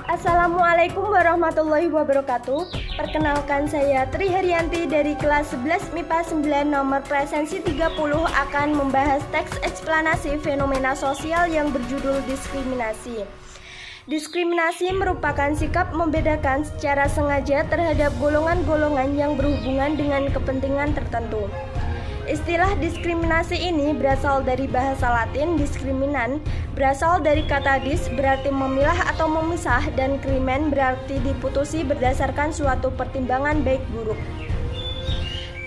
Assalamualaikum warahmatullahi wabarakatuh. Perkenalkan, saya Tri Haryanti dari kelas 11 MIPA 9 nomor presensi 30 akan membahas teks eksplanasi fenomena sosial yang berjudul diskriminasi. Diskriminasi merupakan sikap membedakan secara sengaja terhadap golongan-golongan yang berhubungan dengan kepentingan tertentu. Istilah diskriminasi ini berasal dari bahasa Latin diskriminan, berasal dari kata dis berarti memilah atau memisah, dan krimen berarti diputusi berdasarkan suatu pertimbangan baik buruk.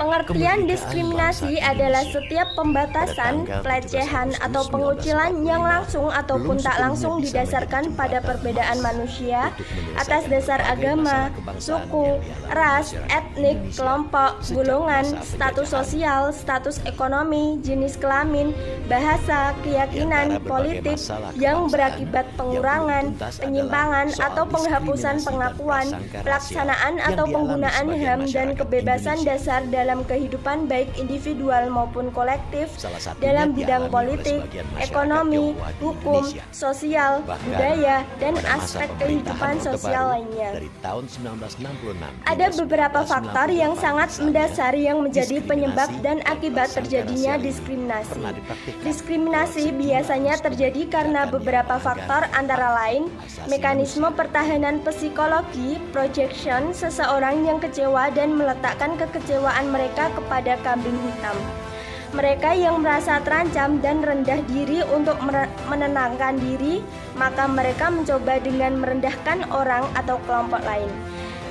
Pengertian diskriminasi adalah setiap pembatasan, pelecehan, atau pengucilan yang langsung ataupun tak langsung didasarkan pada perbedaan manusia atas dasar agama, suku, ras, etnik, kelompok, golongan, status sosial, status ekonomi, jenis kelamin, bahasa, keyakinan, politik yang berakibat pengurangan, penyimpangan, atau penghapusan pengakuan, pelaksanaan atau penggunaan HAM dan kebebasan dasar dalam kehidupan baik individual maupun kolektif dalam bidang politik, ekonomi, hukum, sosial, budaya, dan aspek kehidupan sosial lainnya. Ada beberapa faktor yang sangat mendasar yang menjadi penyebab dan akibat terjadinya diskriminasi. Diskriminasi biasanya terjadi karena beberapa faktor, antara lain mekanisme pertahanan psikologi, projection seseorang yang kecewa dan meletakkan kekecewaan mereka kepada kambing hitam. Mereka yang merasa terancam dan rendah diri untuk menenangkan diri, maka mereka mencoba dengan merendahkan orang atau kelompok lain.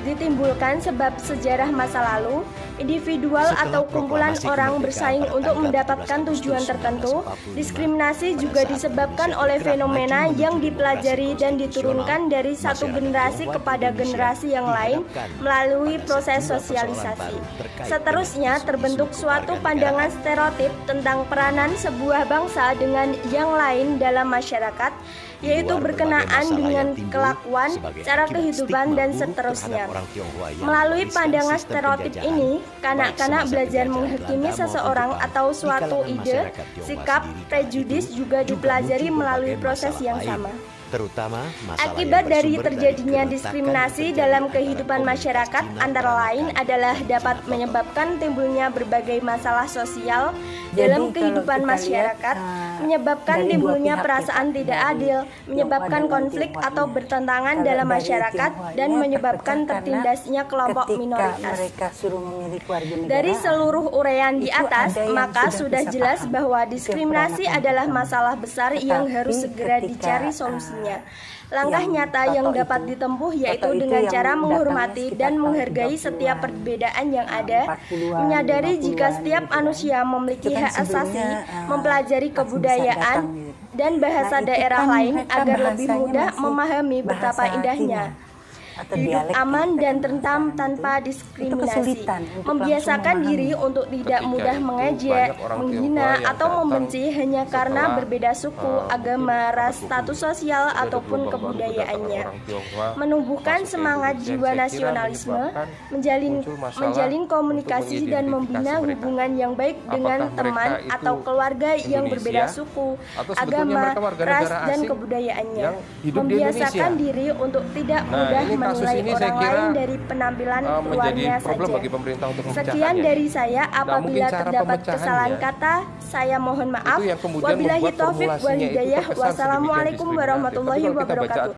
Ditimbulkan sebab sejarah masa lalu, individual atau kumpulan orang bersaing untuk mendapatkan tujuan tertentu. Diskriminasi juga disebabkan oleh fenomena yang dipelajari dan diturunkan dari satu generasi kepada generasi yang lain melalui proses sosialisasi. Seterusnya terbentuk suatu pandangan stereotip tentang peranan sebuah bangsa dengan yang lain dalam masyarakat, yaitu berkenaan dengan kelakuan, cara kehidupan, dan seterusnya. Melalui pandangan stereotip ini, kanak-kanak belajar menghakimi seseorang atau suatu ide, sikap, prejudis juga dipelajari melalui proses yang sama. Akibat dari terjadinya diskriminasi dalam kehidupan masyarakat antara lain adalah dapat menyebabkan timbulnya berbagai masalah sosial dalam kehidupan masyarakat, menyebabkan timbulnya perasaan tidak adil, menyebabkan konflik atau bertentangan dalam masyarakat, dan menyebabkan tertindasnya kelompok minoritas. Dari seluruh uraian di atas, maka sudah jelas bahwa diskriminasi adalah masalah besar yang harus segera dicari solusinya. Langkah nyata yang dapat ditempuh yaitu dengan cara menghormati dan menghargai setiap perbedaan yang ada, menyadari jika setiap manusia memiliki hak asasi, mempelajari kebudayaan dan bahasa daerah lain agar lebih mudah memahami betapa indahnya hidup aman dan tentram tanpa diskriminasi. Membiasakan diri untuk tidak mudah mengejek, menghina, atau membenci hanya karena berbeda suku, agama, ras, status sosial, ataupun kebudayaannya. Menumbuhkan semangat jiwa nasionalisme, menjalin komunikasi dan membina hubungan yang baik dengan teman atau keluarga yang berbeda suku, agama, ras, dan kebudayaannya. Membiasakan diri untuk tidak mudah menilai orang lain dari penampilan luarnya saja. Sekian dari saya. Apabila terdapat kesalahan kata, saya mohon maaf. Wabillahi taufik wal hidayah. Wassalamualaikum warahmatullahi wabarakatuh.